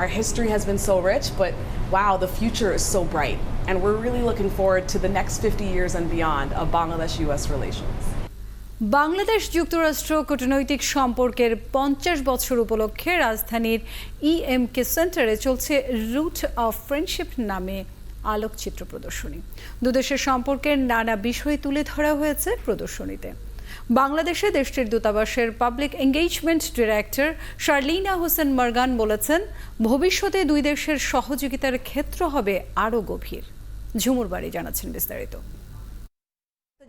Our history has been so rich, but wow, the future is so bright. And we're really looking forward to the next 50 years and beyond of Bangladesh US relations. Bangladesh যুক্তরাষ্ট্র কূটনৈতিক সম্পর্কের 50 বছর উপলক্ষে রাজধানীর EMK সেন্টারে চলছে root of friendship নামে আলোকচিত্র প্রদর্শনী। দুদেশের সম্পর্কের নানা বিষয় তুলে ধরা হয়েছে প্রদর্শনীতে। বাংলাদেশে দেশটির দূতাবাসের public engagement director Sharlina Hossain মারগান বলেছেন, ভবিষ্যতে দুই দেশের সহযোগিতার ক্ষেত্র হবে আরও গভীর। ঝুমুর বাড়ি জানাচ্ছেন বিস্তারিত।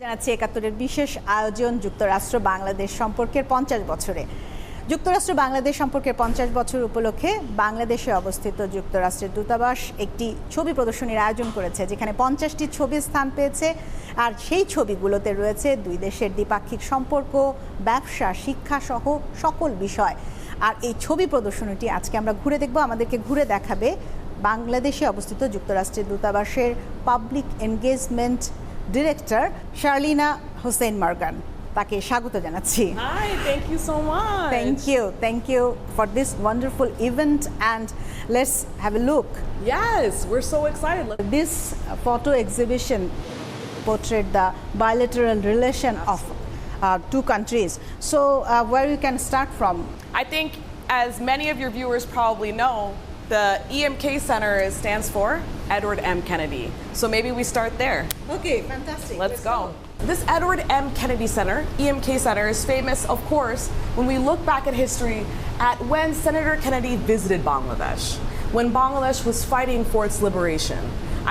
জানাচ্ছি একাত্তরের বিশেষ আয়োজন যুক্তরাষ্ট্র বাংলাদেশ সম্পর্কের 50 বছরে। যুক্তরাষ্ট্র বাংলাদেশ সম্পর্কের 50 বছর উপলক্ষে বাংলাদেশে অবস্থিত যুক্তরাষ্ট্রের দূতাবাস একটি ছবি প্রদর্শনীর আয়োজন করেছে, যেখানে 50টি ছবি স্থান পেয়েছে। আর সেই ছবিগুলোতে রয়েছে দুই দেশের দ্বিপাক্ষিক সম্পর্ক, ব্যবসা, শিক্ষা সহ সকল বিষয়। আর এই ছবি প্রদর্শনীটি আজকে আমরা ঘুরে দেখব। আমাদেরকে ঘুরে দেখাবে বাংলাদেশে অবস্থিত যুক্তরাষ্ট্রের দূতাবাসের public engagement director Sharlina Hossain মারগান। তাকে স্বাগত জানাচ্ছি। Hi, thank you so much. Thank you for this wonderful event, and let's have a look. Yes, we're so excited. This photo exhibition portrayed the bilateral relation of two countries. So where you can start from? I think, as many of your viewers probably know, the EMK Center stands for Edward M. Kennedy. So maybe we start there. Okay, fantastic. Let's go. This Edward M. Kennedy Center, EMK Center, is famous, of course, when we look back at history at when Senator Kennedy visited Bangladesh, when Bangladesh was fighting for its liberation.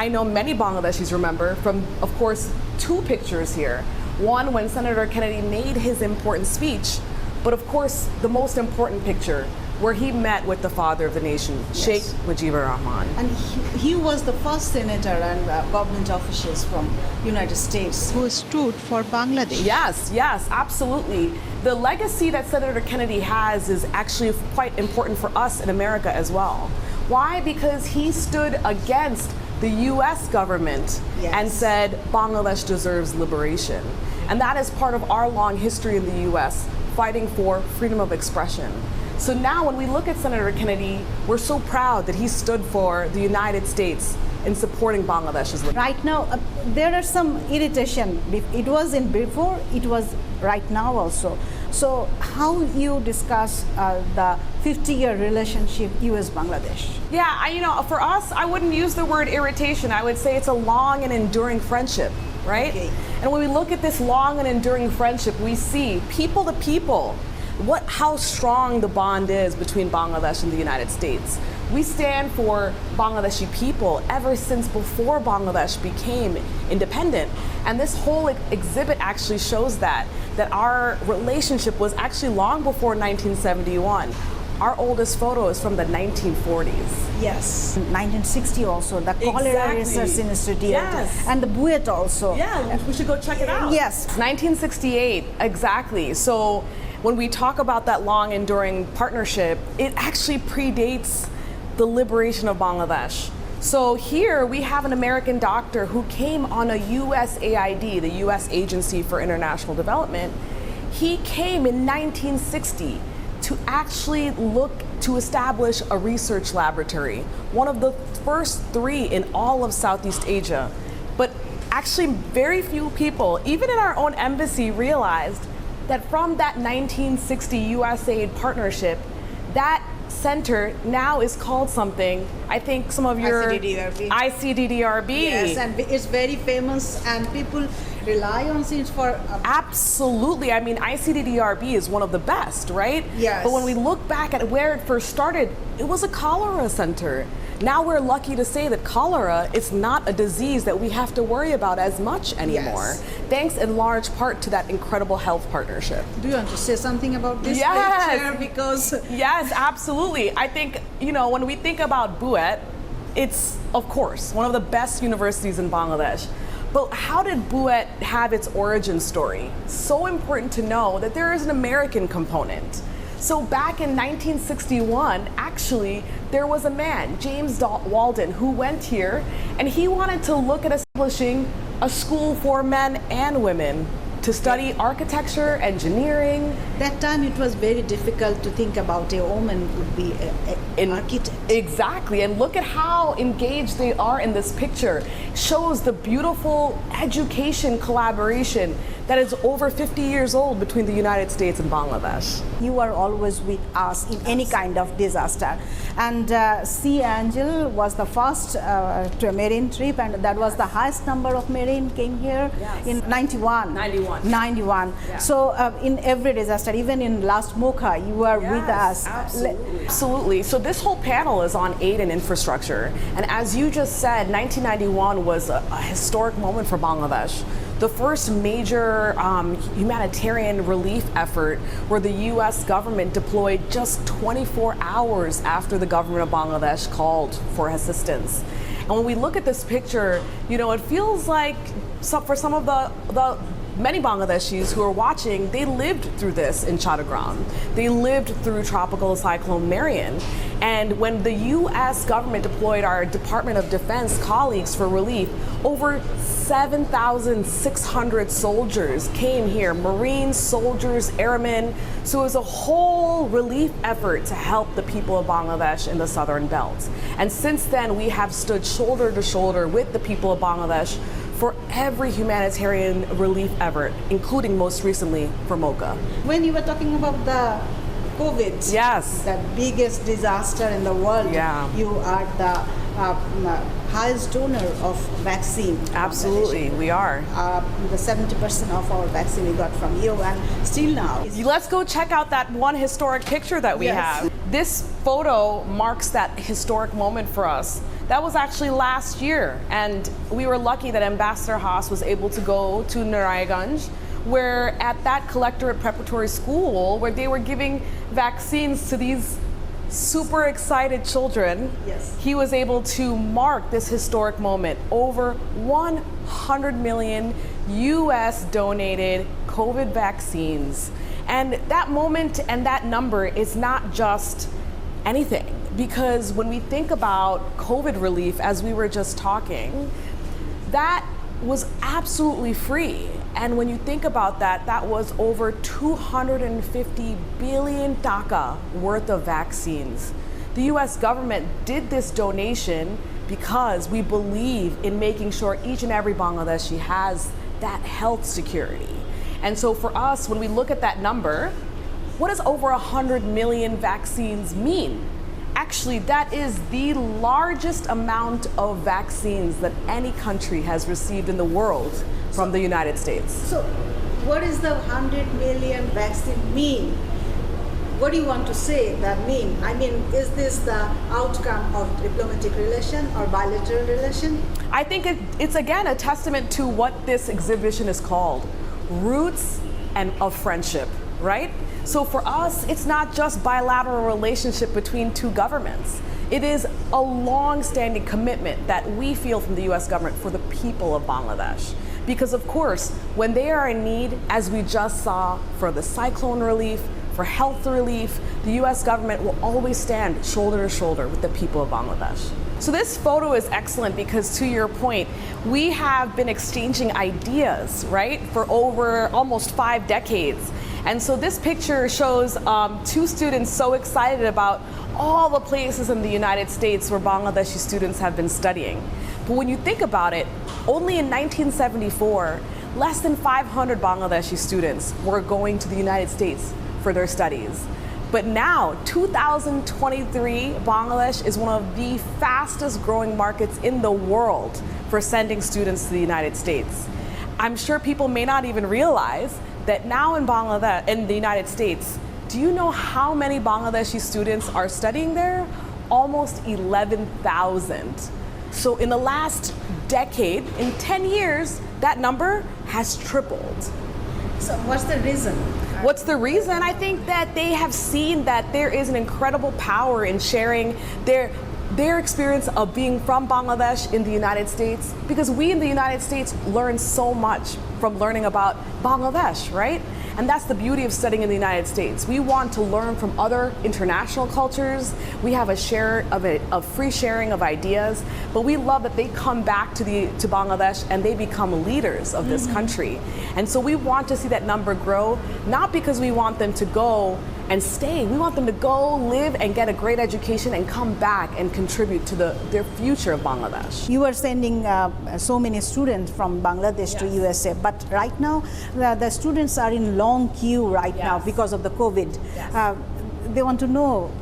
I know many Bangladeshis remember from, of course, two pictures here. One when Senator Kennedy made his important speech, but of course, the most important picture where he met with the father of the nation, yes, Sheikh Mujibur Rahman. And he was the first senator and government officials from United States who stood for Bangladesh. Yes, absolutely. The legacy that Senator Kennedy has is actually quite important for us in America as well. Why? Because he stood against the US government, yes, and said Bangladesh deserves liberation. And that is part of our long history in the US, fighting for freedom of expression. So now when we look at Senator Kennedy, we're so proud that he stood for the United States in supporting Bangladesh's liberation. Right now, there are some irritation. It was in before, it was right now also. So how you discuss the 50-year relationship US-Bangladesh? Yeah, for us, I wouldn't use the word irritation. I would say it's a long and enduring friendship, right? Okay. And when we look at this long and enduring friendship, we see people to people, how strong the bond is between Bangladesh and the United States. We stand for Bangladeshi people ever since before Bangladesh became independent. And this whole exhibit actually shows that our relationship was actually long before 1971. Our oldest photo is from the 1940s. Yes, 1960 also, the Cholera Research Institute, yes, and the Buet also. Yeah, we should go check it out. Yes. 1968, exactly. So when we talk about that long enduring partnership, it actually predates the liberation of Bangladesh. So here we have an American doctor who came on a USAID, the US Agency for International Development. He came in 1960 to actually look to establish a research laboratory, one of the first 3 in all of Southeast Asia. But actually very few people, even in our own embassy, realized that from that 1960 USAID partnership, that center now is called something, I think some of your ICDDRB. Yes, and it's very famous and people rely on it for absolutely. I mean, ICDDRB is one of the best, right? Yes. But when we look back at where it first started, it was a cholera center. Now we're lucky to say that cholera is not a disease that we have to worry about as much anymore, yes, thanks in large part to that incredible health partnership. Do you want to say something about this Yes. picture? Because yes, absolutely. I think, when we think about Buet, it's, of course, one of the best universities in Bangladesh. But how did Buet have its origin story? So important to know that there is an American component. So back in 1961, actually, there was a man, James Walden, who went here and he wanted to look at establishing a school for men and women to study architecture, engineering. That time it was very difficult to think about a woman would be an architect. Exactly, and look at how engaged they are in this picture. Shows the beautiful education collaboration that is over 50 years old between the United States and Bangladesh. You are always with us in any kind of disaster. And Sea Angel was the first to a marine trip, and that was the highest number of marine came here in 91. 91. Yeah. So in every disaster, even in last Mocha, you were with us. Absolutely. So this whole panel is on aid and infrastructure. And as you just said, 1991 was a historic moment for Bangladesh. The first major humanitarian relief effort where the US government deployed just 24 hours after the government of Bangladesh called for assistance. And when we look at this picture, you know, it feels like for some of the many Bangladeshis who are watching, they lived through this in Chattagram. They lived through Tropical Cyclone Marian. And when the US government deployed our Department of Defense colleagues for relief, over 7,600 soldiers came here, Marines, soldiers, airmen. So it was a whole relief effort to help the people of Bangladesh in the southern belt. And since then, we have stood shoulder to shoulder with the people of Bangladesh for every humanitarian relief effort, including most recently for Mocha. When you were talking about the COVID, Yes. the biggest disaster in the world, Yeah. you are the highest donor of vaccine. Absolutely, we are. The 70% of our vaccine we got from you, and still now. Let's go check out that one historic picture that we Yes. have. This photo marks that historic moment for us. That was actually last year, and we were lucky that Ambassador Haas was able to go to Narayanganj, where at that collectorate preparatory school, where they were giving vaccines to these super excited children, Yes. he was able to mark this historic moment. Over 100 million US donated COVID vaccines. And that moment and that number is not just anything, because when we think about COVID relief, as we were just talking, that was absolutely free. And when you think about that, that was over 250 billion taka worth of vaccines. The US government did this donation because we believe in making sure each and every Bangladeshi has that health security. And so for us, when we look at that number, what does over 100 million vaccines mean? Actually, that is the largest amount of vaccines that any country has received in the world from the United States. So, what does the 100 million vaccine mean? What do you want to say that mean? I mean, is this the outcome of diplomatic relation or bilateral relation? I think it's again a testament to what this exhibition is called, roots and of friendship, right? So for us, it's not just bilateral relationship between two governments. It is a long-standing commitment that we feel from the US government for the people of Bangladesh. Because of course, when they are in need, as we just saw for the cyclone relief, for health relief, the US government will always stand shoulder to shoulder with the people of Bangladesh. So this photo is excellent because, to your point, we have been exchanging ideas, right, for over almost 5 decades. And so this picture shows two students so excited about all the places in the United States where Bangladeshi students have been studying. But when you think about it, only in 1974, less than 500 Bangladeshi students were going to the United States for their studies. But now, 2023, Bangladesh is one of the fastest growing markets in the world for sending students to the United States. I'm sure people may not even realize that now in Bangladesh, in the United States, do you know how many Bangladeshi students are studying there? Almost 11,000. So in the last decade, in 10 years, that number has tripled. So what's the reason? What's the reason? I think that they have seen that there is an incredible power in sharing their experience of being from Bangladesh in the United States, because we in the United States learn so much from learning about Bangladesh, right? And that's the beauty of studying in the United States. We want to learn from other international cultures. We have a free sharing of ideas, but we love that they come back to Bangladesh and they become leaders of this country. And so we want to see that number grow, not because we want them to go and stay. We want them to go, live, and get a great education and come back and contribute to their future of Bangladesh. You are sending so many students from Bangladesh to USA, but right now the students are in long queue right now because of the COVID. They want to know.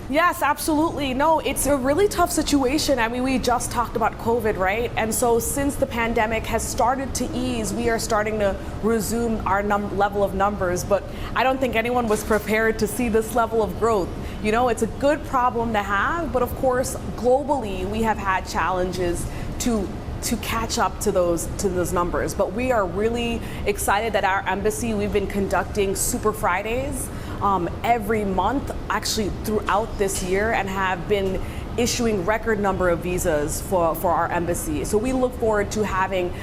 Yes, absolutely. No, it's a really tough situation. I mean, we just talked about COVID, right? And so since the pandemic has started to ease, we are starting to resume our level of numbers, but I don't think anyone was prepared to see this level of growth. You know, it's a good problem to have, but of course, globally, we have had challenges to catch up to those numbers. But we are really excited that our embassy, we've been conducting Super Fridays every month, actually throughout this year, and have been issuing record number of visas for our embassy. So we look forward to having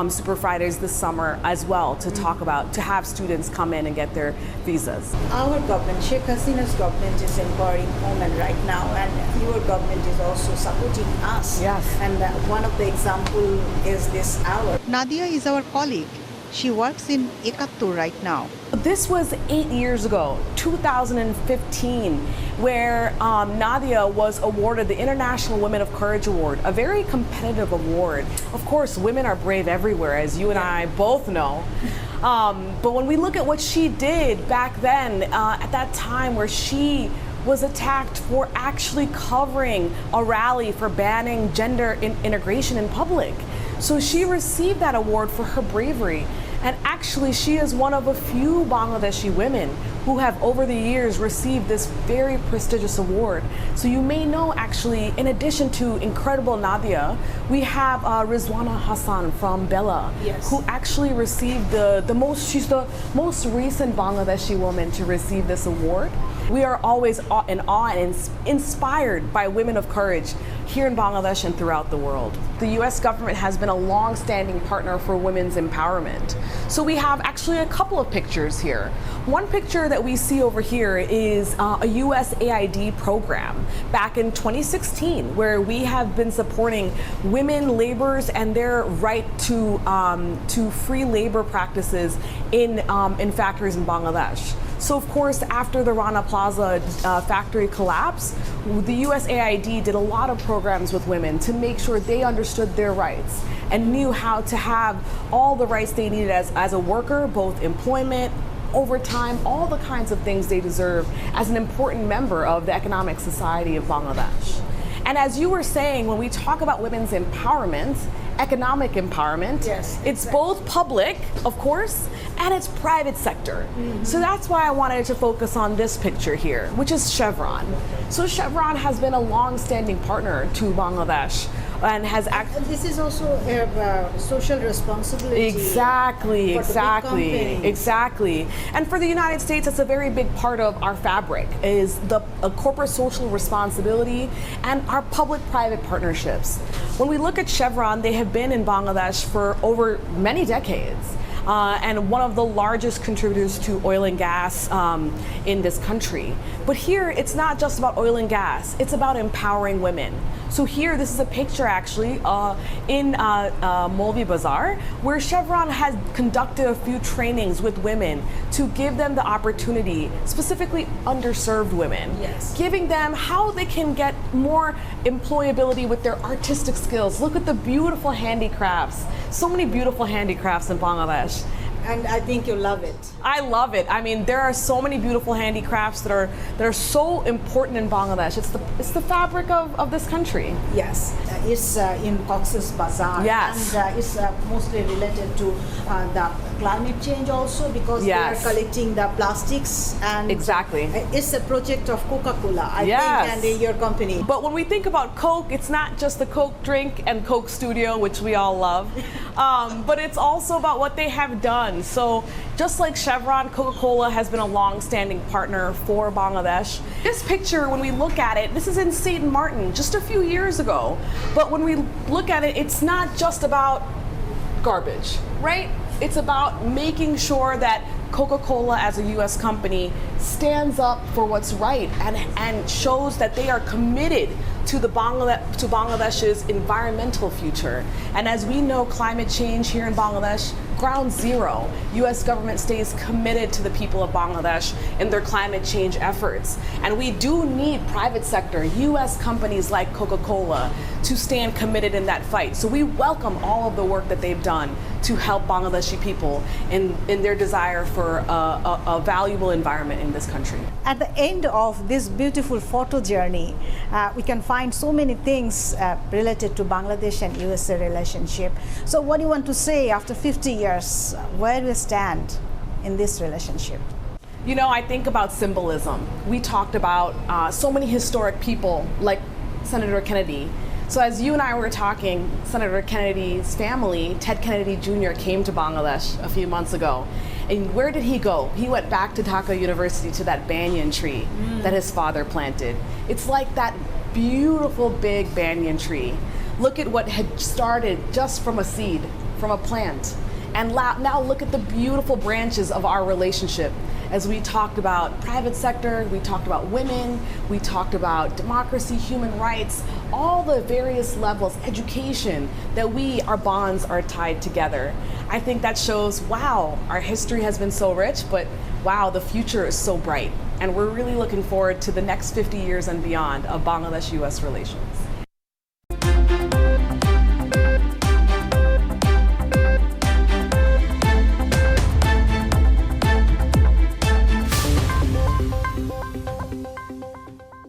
Super Fridays this summer as well to talk about, to have students come in and get their visas. Our government, Sheikh Hasina's government, is empowering women right now, and your government is also supporting us. Yes. And one of the example is this hour. Nadia is our colleague. She works in Ekattor right now. This was 8 years ago, 2015, where Nadia was awarded the International Women of Courage Award, a very competitive award. Of course, women are brave everywhere, as you and I both know. But when we look at what she did back then, at that time where she was attacked for actually covering a rally for banning gender integration in public. So she received that award for her bravery. And actually, she is one of a few Bangladeshi women who have over the years received this very prestigious award. So you may know, actually, in addition to incredible Nadia, we have Rizwana Hassan from Bangla, who actually received she's the most recent Bangladeshi woman to receive this award. We are always in awe and inspired by women of courage here in Bangladesh and throughout the world. The US government has been a long-standing partner for women's empowerment. So we have actually a couple of pictures here. One picture that we see over here is a USAID program back in 2016, where we have been supporting women laborers and their right to free labor practices in factories in Bangladesh. So of course, after the Rana Plaza factory collapse, the USAID did a lot of programs with women to make sure they understood their rights and knew how to have all the rights they needed as a worker, both employment, overtime, all the kinds of things they deserve as an important member of the economic society of Bangladesh. And as you were saying, when we talk about women's empowerment, economic empowerment, it's both public, of course, and it's private sector. So that's why I wanted to focus on this picture here, which is Chevron. So Chevron has been a long-standing partner to Bangladesh and has This is also a social responsibility. Exactly. Exactly. And for the United States, it's a very big part of our fabric, is the corporate social responsibility and our public-private partnerships. When we look at Chevron, they have been in Bangladesh for over many decades. And one of the largest contributors to oil and gas in this country. But here, it's not just about oil and gas, it's about empowering women. So here, this is a picture actually in Molvi Bazaar, where Chevron has conducted a few trainings with women to give them the opportunity, specifically underserved women, giving them how they can get more employability with their artistic skills. Look at the beautiful handicrafts, so many beautiful handicrafts in Bangladesh. And I think you love it. I love it. I mean, there are so many beautiful handicrafts that are so important in Bangladesh. It's the fabric of this country. Yes, it's in Cox's Bazar. Yes. And it's mostly related to the climate change also, because they are collecting the plastics, and it's a project of Coca-Cola, I think, and your company. But when we think about Coke, it's not just the Coke drink and Coke Studio, which we all love, but it's also about what they have done. So just like Chevron, Coca-Cola has been a long-standing partner for Bangladesh. This picture, when we look at it, this is in St. Martin just a few years ago. But when we look at it, it's not just about garbage, right? It's about making sure that Coca-Cola as a US company stands up for what's right and shows that they are committed to Bangladesh's environmental future. And as we know, climate change here in Bangladesh, ground zero. US government stays committed to the people of Bangladesh in their climate change efforts. And we do need private sector, US companies like Coca-Cola to stand committed in that fight. So we welcome all of the work that they've done to help Bangladeshi people in their desire for a valuable environment in this country. At the end of this beautiful photo journey, we can find so many things related to Bangladesh and USA relationship. So what do you want to say after 50 years, where we stand in this relationship? You know, I think about symbolism. We talked about so many historic people like Senator Kennedy. So as you and I were talking, Senator Kennedy's family, Ted Kennedy Jr., came to Bangladesh a few months ago. And where did he go? He went back to Dhaka University to that banyan tree that his father planted. It's like that beautiful big banyan tree. Look at what had started just from a seed, from a plant. And now look at the beautiful branches of our relationship. As we talked about private sector, we talked about women, we talked about democracy, human rights, all the various levels, education, that our bonds are tied together. I think that shows, wow, our history has been so rich, but wow, the future is so bright. And we're really looking forward to the next 50 years and beyond of Bangladesh-US relations.